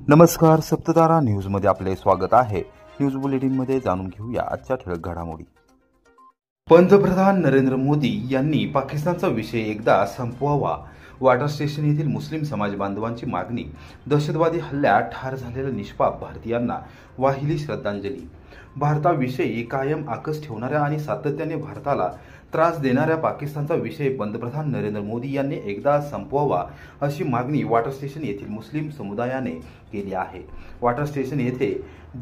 नमस्कार, सप्ततारा न्यूजमध्ये आपले स्वागत आहे। न्यूज बुलेटिनमध्ये जाणून घेऊया आजच्या ठळक घडामोडी। पंतप्रधान नरेंद्र मोदी यांनी पाकिस्तानचा विषय एकदा संपवावा, वॉटर स्टेशन येथील मुस्लिम समाज बांधवांची मागणी, दहशतवादी हल्ल्यात ठार झालेल्या निष्पाप भारतीयांना वाहिली श्रद्धांजली। भारताविषयी कायम आकस ठेवणाऱ्या आणि सातत्याने भारताला त्रास देणाऱ्या पाकिस्तानचा विषय पंतप्रधान नरेंद्र मोदी यांनी एकदा संपवावा अशी मागणी वॉटर स्टेशन येथील मुस्लिम समुदायाने केली आहे। वॉटर स्टेशन येथे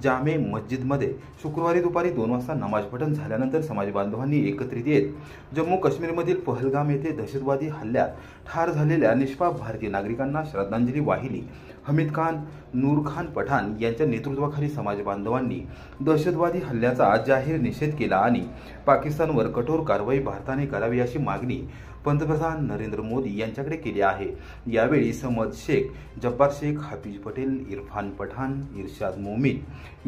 जामे मस्जिदमध्ये शुक्रवारी दुपारी 2 वाजता नमाज पठण झाल्यानंतर समाज बांधवांनी एकत्रित येत जम्मू काश्मीरमधील पहलगाम येथे दहशतवादी हल्ल्यात ठार झालेल्या निष्पाप भारतीय नागरिकांना श्रद्धांजली वाहिली। हमीद खान, नूर खान पठाण यांच्या नेतृत्वाखाली समाज बांधवांनी दहशतवादी हल्ल्याचा जाहीर निषेध केला आणि पाकिस्तानवर कठोर कारवाई भारताने करावी अशी मागणी पंतप्रधान नरेंद्र मोदी यांच्याकडे केली आहे। यावेळी समद शेख, जब्बार शेख, हाफिज पटेल, इरफान पठाण, इरशाद मोमीन,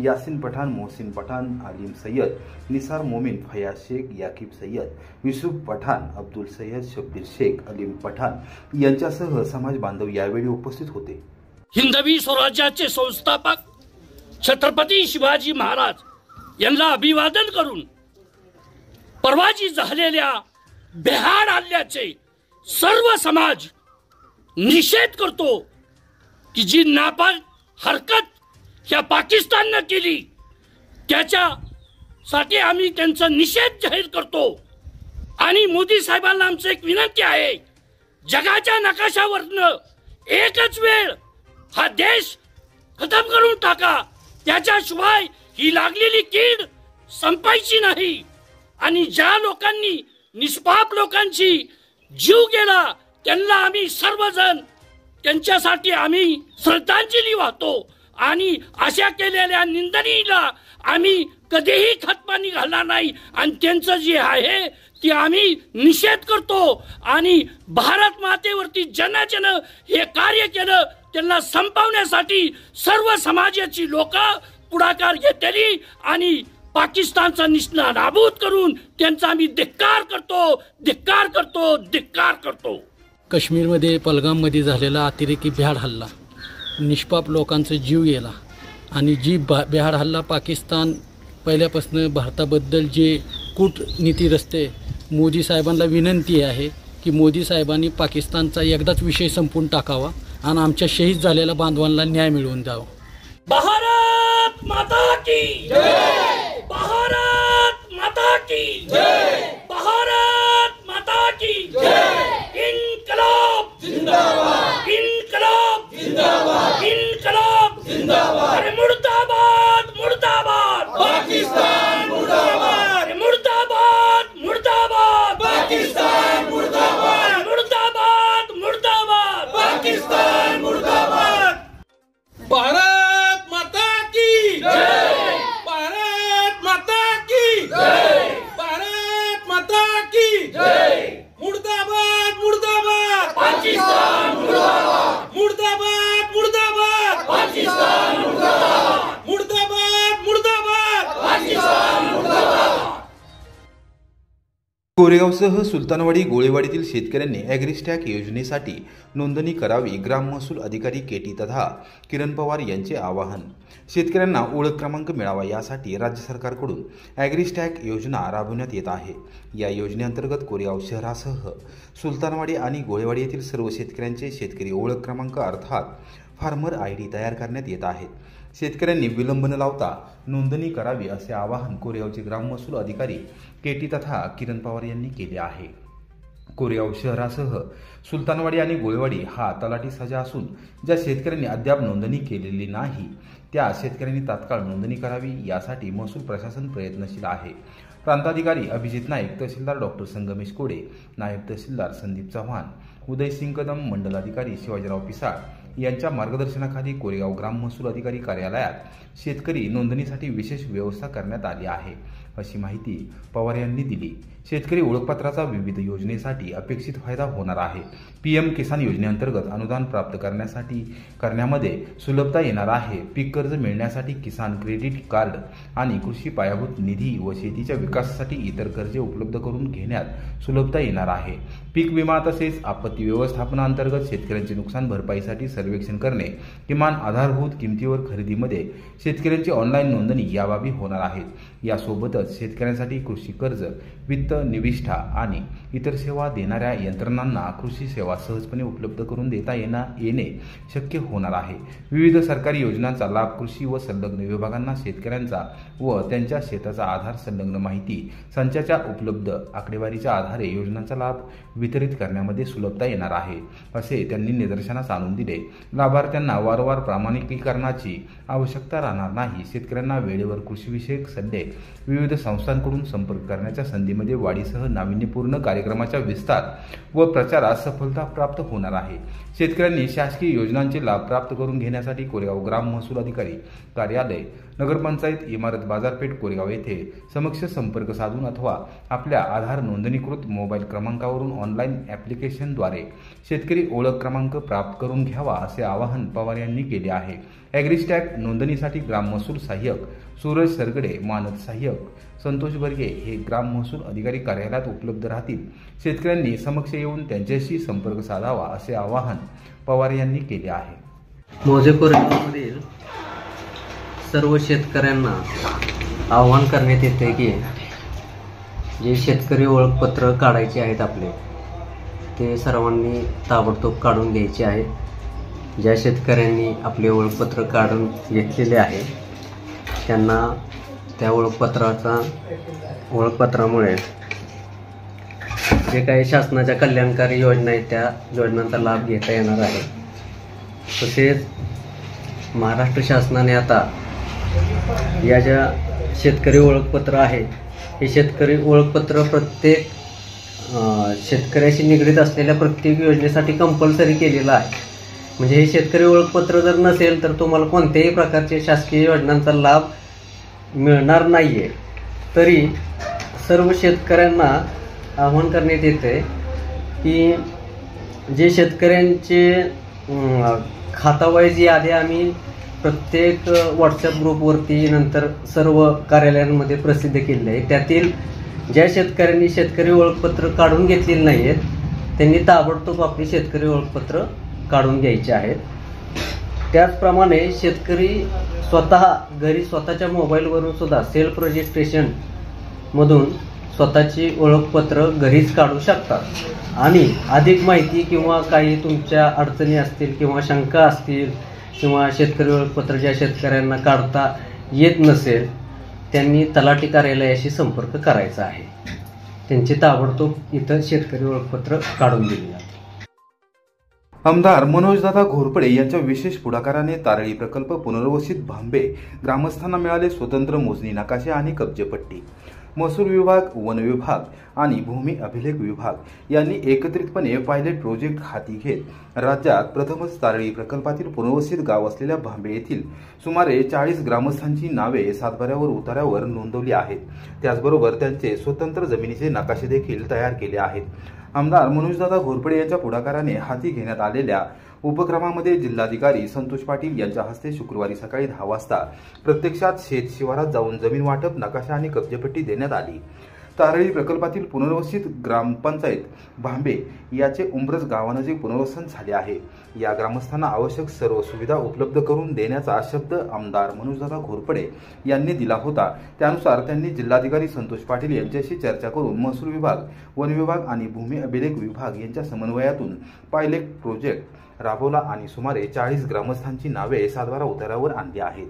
यासिन पठाण, मोहसिन पठाण, आलिम सय्यद, निसार मोमीन, फयाज शेख, याकिब सय्यद, युसुफ पठाण, अब्दुल सय्यद, शब्बीर शेख, अलीम पठाण यांच्यासह समाज बांधव यावेळी उपस्थित होते। हिंदवी स्वराज्याचे संस्थापक छत्रपती शिवाजी महाराज यांना अभिवादन करून परवाजी झालेल्या बेहाड हल्ल्याचे सर्व समाज निषेध करतो की जी नापाक हरकत या पाकिस्तानने केली त्याच्यासाठी आम्ही त्यांचा निषेध जाहीर करतो। आणि मोदी साहेबांना आमची एक विनंती आहे, जगाच्या नकाशावरनं एकच वेळ हा देश खतम करून टाका, त्याच्याशिवाय ही लागलेली कीड संपायची नाही। आणि ज्या लोकांनी निष्पाप लोकांची जीव गेला त्यांना आम्ही सर्वजण त्यांच्यासाठी आम्ही श्रद्धांजली वाहतो आणि अशा केलेल्या निंदनीला आम्ही कधीही खतपाणी घालणार नाही आणि त्यांचं जे आहे ते आम्ही निषेध करतो। आणि भारत मातेवरती जन हे कार्य केलं त्यांना संपवण्यासाठी सर्व समाजाची लोक पुढाकार घेतली आणि पाकिस्तानचा निष्ठा नाबूद करून त्यांचा आम्ही धिक्कार करतो। काश्मीरमध्ये पहलगाममध्ये झालेला अतिरेकी भ्याड हल्ला, निष्पाप लोकांचा जीव गेला आणि जी भ्याड हल्ला पाकिस्तान पहिल्यापासून भारताबद्दल जे कूटनीती रचते, मोदी साहेबांना विनंती आहे की मोदी साहेबांनी पाकिस्तानचा एकदाच विषय संपून टाकावा आणि आमच्या शहीद झालेल्या बांधवांना न्याय मिळवून द्यावा। भारत माता की जय, भारत माता की जय, भारत माता की जय। इनकलाब जिंदाबाद, इनकलाब जिंदाबाद, इनकलाब जिंदाबाद। अरे मुर्दाबाद, मुर्दाबाद पाकिस्तान, मुर्दाबाद, मुर्दाबाद, मुर्दाबाद पाकिस्तान, मुर्दाबाद, मुर्दाबाद, मुर्दाबाद पाकिस्तान, मुर्दाबाद। भारत माता की जय, भारत माता की जय, भारत माता की जय। मुर्दाबाद, मुर्दाबाद पाकिस्तान, मुर्दाबाद, मुर्दाबाद, मुर्दाबाद पाकिस्तान, मुर्दाबाद, मुर्दाबाद, मुर्दाबाद पाकिस्तान, मुर्दाबाद। कोरेगावसह सुलतानवाडी, गोळेवाडीतील शेतकऱ्यांनी ॲग्रिस्टॅक योजनेसाठी नोंदणी करावी, ग्राम महसूल अधिकारी केटी तथा किरण पवार यांचे आवाहन। शेतकऱ्यांना ओळख क्रमांक मिळावा यासाठी राज्य सरकारकडून ॲग्रिस्टॅक योजना राबवण्यात येत आहे। या योजनेअंतर्गत कोरेगाव शहरासह सुलतानवाडी आणि गोळेवाडी येथील सर्व शेतकऱ्यांचे शेतकरी ओळख क्रमांक अर्थात फार्मर ID तयार करण्यात येत आहेत। शेतकऱ्यांनी विलंब न लावता नोंदणी करावी असे आवाहन कोरेगावचे ग्राम महसूल अधिकारी केटी तथा किरण पवार यांनी केले आहे। कोरेगाव शहरासह सुलतानवाडी आणि गोळेवाडी हा तलाठी सजा असून ज्या शेतकऱ्यांनी अद्याप नोंदणी केलेली नाही त्या शेतकऱ्यांनी तात्काळ नोंदणी करावी यासाठी महसूल प्रशासन प्रयत्नशील आहे। प्रांताधिकारी अभिजित नाईक, तहसीलदार डॉक्टर संगमेश कोडे, नायब तहसीलदार संदीप चव्हाण, उदयसिंग कदम, मंडलाधिकारी शिवाजीराव पिसाळ यांच्या मार्गदर्शनाखाली कोरेगाव ग्राम महसूल अधिकारी कार्यालयात शेतकरी नोंदणीसाठी विशेष व्यवस्था करण्यात आली आहे अशी माहिती पवार यांनी दिली। शेतकरी ओळखपत्राचा विविध योजनेसाठी अपेक्षित फायदा होणार आहे. PM किसान योजनेअंतर्गत अनुदान प्राप्त करण्यामध्ये सुलभता येणार आहे. पीक कर्ज मिळण्यासाठी किसान क्रेडिट कार्ड आणि कृषी पायाभूत निधी व शेतीच्या विकासासाठी इतर कर्जे उपलब्ध करून घेण्यात सुलभता येणार आहे. पीक विमा तसेच आपत्ती व्यवस्थापनाअंतर्गत शेतकऱ्यांचे नुकसान भरपाईसाठी सर्वेक्षण करणे, किमान आधारभूत किमतीवर खरेदीमध्ये शेतकऱ्यांची ऑनलाईन नोंदणी या बाबी होणार आहेत. यासोबतच शेतकऱ्यांसाठी कृषी कर्ज, वित्त निविष्ठा आणि इतर सेवा देणाऱ्या यंत्रणांना कृषी सेवा सहजपणे उपलब्ध करून देता येणे शक्य होणार आहे. विविध सरकारी योजनांचा लाभ कृषी व संलग्न विभागांना शेतकऱ्यांचा व त्यांच्या शेताचा आधार संलग्न माहिती संचाच्या उपलब्ध आकडेवारीच्या आधारे योजनांचा लाभ वितरित करण्यामध्ये सुलभता येणार आहे, असे त्यांनी निदर्शनास आणून दिले. लाभार्थ्यांना वारंवार प्रमाणिकीकरणाची आवश्यकता राहणार नाही. शेतकऱ्यांना वेळेवर कृषीविषयक सल्ले विविध संस्थांकडून संपर्क करण्याच्या संधीमध्ये वाढीसह नाविन्यपूर्ण कार्यक्रमाच्या विस्तार व प्रचारात सफलता प्राप्त होणार आहे. शेतकऱ्यांनी शासकीय योजनांचे लाभ प्राप्त करून घेण्यासाठी कोरेगाव ग्राम महसूल अधिकारी कार्यालय, नगरपंचायत इमारत, बाजारपेठ कोरेगाव येथे समक्ष संपर्क साधून अथवा आपल्या आधार नोंदणीकृत मोबाईल क्रमांकावरून ऑनलाईन ॲप्लिकेशनद्वारे शेतकरी ओळख क्रमांक प्राप्त करून घ्यावा, असे आवाहन पवार यांनी केले आहे. ॲग्रिस्टॅग नोंदणीसाठी ग्राम महसूल सहाय्यक सूरज सरगडे, मानद सहाय्यक संतोष बर्गे हे ग्राम महसूल अधिकारी कार्यालयात उपलब्ध राहतील. शेतकऱ्यांनी समक्ष येऊन त्यांच्याशी संपर्क साधावा, असे आवाहन पवार यांनी केले आहे. मौजे कोरेगावमधील सर्व शेतकऱ्यांना आवाहन करण्यात येते की जे शेतकरी ओळखपत्र काढायचे आहेत आपले, ते सर्वांनी ताबडतोब काढून घ्यायचे आहे. ज्या शेतकऱ्यांनी आपले ओळखपत्र काढून घेतलेले आहे त्यांना त्या ओळखपत्रामुळे जे काही शासनाच्या कल्याणकारी योजना आहेत त्या योजनांचा लाभ घेता येणार आहे. तसेच महाराष्ट्र शासनाने आता या ज्या शेतकरी ओळखपत्र आहे हे शेतकरी ओळखपत्र प्रत्येक शेतकऱ्याशी निगडीत असलेल्या प्रत्येक योजनेसाठी कंपल्सरी केलेलं आहे. म्हणजे हे शेतकरी ओळखपत्र जर नसेल तर तुम्हाला कोणत्याही प्रकारचे शासकीय योजनांचा लाभ मिळणार नाही आहे. तरी सर्व शेतकऱ्यांना आवाहन करण्यात येते की जे शेतकऱ्यांचे खातावाईज यादी आम्ही प्रत्येक व्हॉट्सअप ग्रुपवरती नंतर सर्व कार्यालयांमध्ये प्रसिद्ध केलेले आहे. त्यातील ज्या शेतकऱ्यांनी शेतकरी ओळखपत्र काढून घेतलेली नाही आहेत त्यांनी ताबडतोब आपली शेतकरी ओळखपत्र काढून घ्यायचे आहेत. त्याचप्रमाणे शेतकरी स्वतः घरी स्वतःच्या मोबाईलवरून सुद्धा सेल्फ रजिस्ट्रेशनमधून स्वतःची ओळखपत्र घरीच काढू शकतात आणि अधिक माहिती किंवा काही तुमच्या अडचणी असतील किंवा शंका असतील किंवा शेतकरी ओळखपत्र ज्या शेतकऱ्यांना काढता येत नसेल त्यांनी तलाठी कार्यालयाशी संपर्क करायचा आहे. त्यांची ताबडतोब इथं शेतकरी ओळखपत्र काढून दिली जाते. आमदार मनोजदादा घोरपडे यांच्या विशेष पुढाकाराने तारळी प्रकल्प पुनर्वसित भांबे ग्रामस्थांना मिळाले स्वतंत्र मोजणी नकाशे आणि कब्जेपट्टी. महसूल विभाग, वन विभाग आणि भूमी अभिलेख विभाग यांनी एकत्रितपणे पायलट प्रोजेक्ट हाती घेत राज्यात प्रथमच तारळी प्रकल्पातील पुनर्वसित गाव असलेल्या भांबे येथील सुमारे 40 ग्रामस्थांची नावे सातबाऱ्यावर उतार्यावर नोंदवली आहेत. त्याचबरोबर त्यांचे स्वतंत्र जमिनीचे नकाशे देखील तयार केले आहेत. आमदार मनोजदादा घोरपडे यांच्या पुढाकाराने हाती घेण्यात आलेल्या उपक्रमामध्ये जिल्हाधिकारी संतोष पाटील यांच्या हस्ते शुक्रवारी सकाळी 10 वाजता प्रत्यक्षात शेत शिवारात जाऊन जमीन वाटप, नकाशा आणि कब्जेपट्टी देण्यात आली. तारळी प्रकल्पातील पुनर्वसित ग्रामपंचायत भांबे याचे उंब्रज गावानजीक पुनर्वसन झाले आहे. या ग्रामस्थांना आवश्यक सर्व सुविधा उपलब्ध करून देण्याचा शब्द आमदार मनोजदादा घोरपडे यांनी दिला होता. त्यानुसार त्यांनी जिल्हाधिकारी संतोष पाटील यांच्याशी चर्चा करून महसूल विभाग, वन विभाग आणि भूमी अभिलेख विभाग यांच्या समन्वयातून पायलट प्रोजेक्ट राबवला आणि सुमारे 40 ग्रामस्थांची नावे सातबारा उतार्यावर आणली आहेत.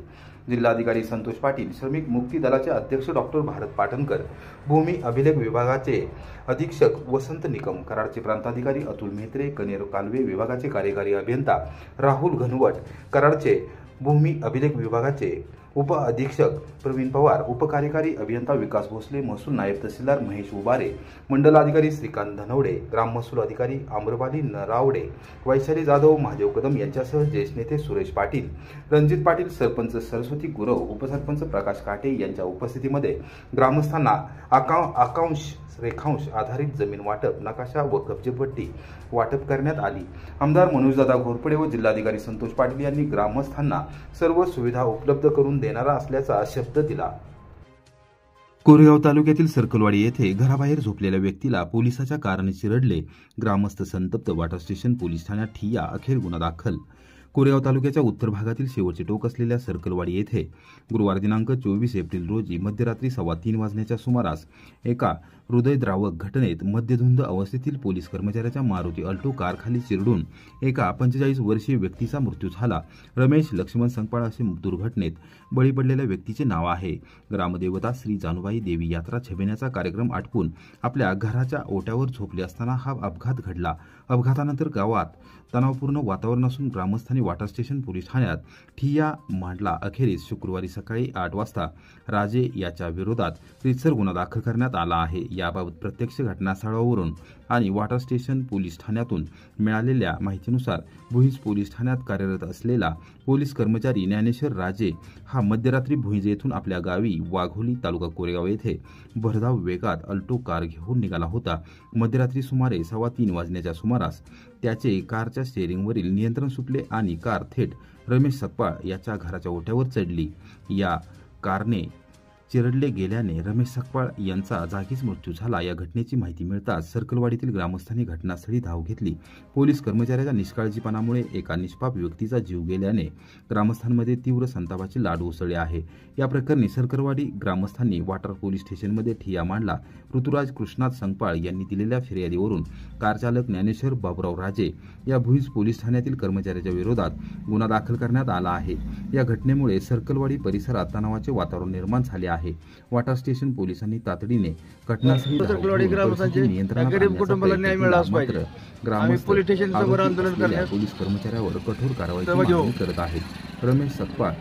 जिल्हाधिकारी संतोष पाटील, श्रमिक मुक्ती दलाचे अध्यक्ष डॉक्टर भारत पाटणकर, भूमी अभिलेख विभागाचे अधीक्षक वसंत निकम, कराडचे प्रांताधिकारी अतुल मेहत्रे, कनेर कालवे विभागाचे कार्यकारी अभियंता राहुल घनवट, कराडचे भूमी अभिलेख विभागाचे उप अधीक्षक प्रवीण पवार, उपकार्यकारी अभियंता विकास भोसले, महसूल नायब तहसीलदार महेश उबारे, मंडल अधिकारी श्रीकांत धनवडे, ग्राम महसूल अधिकारी आम्रपाली नरावडे, वैशाली जाधव, महादेव कदम यांच्यासह ज्येष्ठ नेते सुरेश पाटील, रणजित पाटील, सरपंच सरस्वती गुरव, उपसरपंच प्रकाश काटे यांच्या उपस्थितीमध्ये ग्रामस्थांना आकांश रेखांश आधारित जमीन वाटप, नकाशा व कब्जेपट्टी वाटप करण्यात आली। आमदार मनोजदादा घोरपडे व जिल्हाधिकारी संतोष पाटील यांनी ग्रामस्थांना सर्व सुविधा उपलब्ध करून देणारा असल्याचा शब्द दिला। कोरेगाव तालुक्यातील सर्कलवाडी येथे घराबाहेर झोपलेल्या व्यक्तीला पोलिसाच्या कारने चिरडले, ग्रामस्थ संतप्त, वाटर स्टेशन पोलीस ठाण्यात ठिय्या, अखेर गुन्हा दाखल। कोरेगाव तालुक्याच्या उत्तर भागातील शेवटचे टोक असलेल्या सर्कलवाडी येथे गुरुवार दिनांक 24 एप्रिल रोजी मध्यरात्री 3:15 वाजण्याच्या सुमारास एका हृदयद्रावक घटनेत मद्यधुंद अवस्थेतील पोलीस कर्मचाऱ्याच्या मारुती अल्टो कारखाली चिरडून एका 45 वर्षीय व्यक्तीचा मृत्यू झाला। रमेश लक्ष्मण संकपाळ असे दुर्घटनेत बळी पडलेल्या व्यक्तीचे नाव आहे। ग्रामदेवता श्री जानुबाई देवी यात्रा छबिण्याचा कार्यक्रम आटपून आपल्या घराच्या ओट्यावर झोपले असताना हा अपघात घडला। अपघातानंतर गावात तणावपूर्ण वातावरण असून ग्रामस्थांनी वॉटर स्टेशन पोलीस ठाण्यात ठिय्या मांडला। अखेरीस शुक्रवारी सकाळी 8 वाजता राजे याच्या विरोधात रितसर गुन्हा दाखल करण्यात आला आहे। याबाबत प्रत्यक्ष घटनास्थळावरून आणि वॉटर स्टेशन पोलीस ठाण्यातून मिळालेल्या माहितीनुसार भुईंज पोलीस ठाण्यात कार्यरत असलेला पोलीस कर्मचारी ज्ञानेश्वर राजे हा मध्यरात्री भुईंज येथून आपल्या गावी वाघोली तालुका कोरेगाव येथे भरधाव वेगात अल्टो कार घेऊन निघाला होता। मध्यरात्री सुमारे 3:15 वाजण्याच्या सुमारास त्याचे कारच्या स्टेअरिंगवरील नियंत्रण सुटले आणि कार थेट रमेश सकपाळ याच्या घराच्या ओट्यावर चढली। या कारने चिरडले गेल्याने रमेश सकपाळ यांचा जागीच मृत्यू झाला। या घटनेची माहिती मिळताच सर्कलवाडीतील ग्रामस्थांनी घटनास्थळी धाव घेतली। पोलीस कर्मचाऱ्याच्या निष्काळजीपणामुळे एका निष्पाप व्यक्तीचा जीव गेल्याने ग्रामस्थांमध्ये तीव्र संतापाची लाट उसळली आहे। या प्रकरणी सर्कलवाडी ग्रामस्थांनी वाटर पोलीस स्टेशनमध्ये ठिय्या मांडला। ऋतुराज कृष्णात संकपाळ यांनी दिलेल्या फिर्यादीवरून कारचालक ज्ञानेश्वर बाबुराव राजे या भुईंज पोलीस ठाण्यातील कर्मचाऱ्याच्या विरोधात गुन्हा दाखल करण्यात आला आहे। या घटनेमुळे सर्कलवाडी परिसरात तणावाचे वातावरण निर्माण झाले आहे। वॉटर स्टेशन पोलिसांनी तातडीने घटनास्थळी नियंत्रणात गरीब कुटुंबाला न्याय मिळालाच पाहिजे। आम्ही पोलीस स्टेशन समोर आंदोलन करण्यास पोलीस कर्मचाऱ्यावर कठोर कारवाईची मागणी करत आहेत। रमेश सकपाळ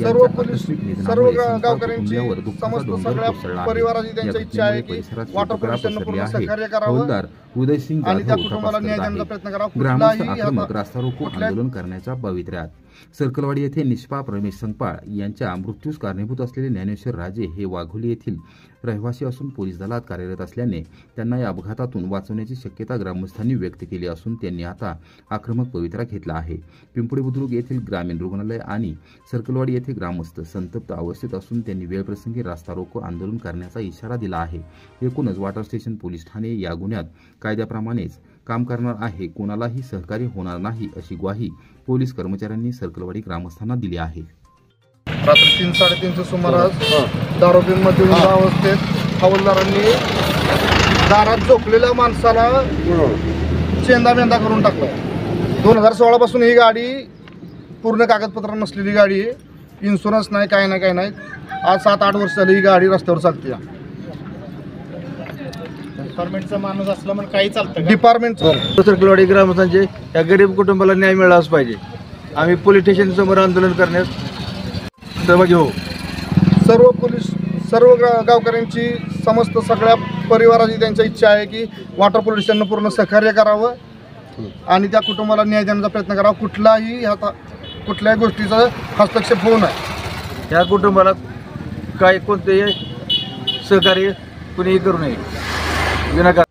सर्व पोलीस सर्व गावकऱ्यांची समस्त सगळ्या परिवाराची त्यांची इच्छा आहे की वॉटर पोल्युशन पूर्ण सहकार्य करावं उदय सिंग आणि त्या कुटुंबाला न्याय देण्याचा प्रयत्न करावा। ग्रामस्थ आक्रमक रास्ता रोको आंदोलन करण्याच्या पवित्र्यात सर्कलवाडी येथे निष्पाप रमेश संकपाळ यांच्या मृत्यूस कारणीभूत असलेले ज्ञानेश्वर राजे हे वाघोली येथील रहिवासी असून पोलीस दलात कार्यरत असल्याने त्यांना या अपघातातून वाचवण्याची शक्यता ग्रामस्थांनी व्यक्त केली असून त्यांनी आता आक्रमक पवित्रा घेतला आहे। पिंपळी बुद्रुक येथील ग्रामीण रुग्णालय आणि सर्कलवाडी येथे ग्रामस्थ संतप्त अवस्थेत असून त्यांनी वेळप्रसंगी रास्ता रोको आंदोलन करण्याचा इशारा दिला आहे। एकूणच वॉटर स्टेशन पोलीस ठाणे या गुन्ह्यात कायद्याप्रमाणेच काम करणार आहे, कोणालाही सहकार्य होणार नाही अशी ग्वाही पोलीस कर्मचाऱ्यांनी सर्कलवाडी ग्रामस्थांना दिली आहे। रात्री 3-3:30च्या सुमारास दारू पिऊन मद्यधुंद अवस्थेत हवालदारांनी दारात झोपलेल्या माणसाला चेंदामेंदा करून टाकला। 2016 पासून ही गाडी पूर्ण कागदपत्र नसलेली गाडी आहे, इन्शुरन्स नाही, काय नाही। आज 7-8 वर्ष झाली ही गाडी रस्त्यावर चालते। डिपार्टमेंटचा माणूस असला म्हणून काही चालतं डिपार्टमेंटचं सर्कलवाडी ग्रामस्थांचे या गरीब कुटुंबाला न्याय मिळालाच पाहिजे। आम्ही पोलीस स्टेशन समोर आंदोलन करण्यास सहभागी होऊ। सर्व पोलीस सर्व गावकऱ्यांची समस्त सगळ्या परिवाराची त्यांची इच्छा आहे की वॉटर पोल्युशन पूर्ण सहकार्य करावं आणि त्या कुटुंबाला न्याय देण्याचा प्रयत्न करावा। कुठल्याही गोष्टीचा हस्तक्षेप होऊ नये। या कुटुंबाला काय कोणतेही सहकार्य कुणीही करू नये विनाकारण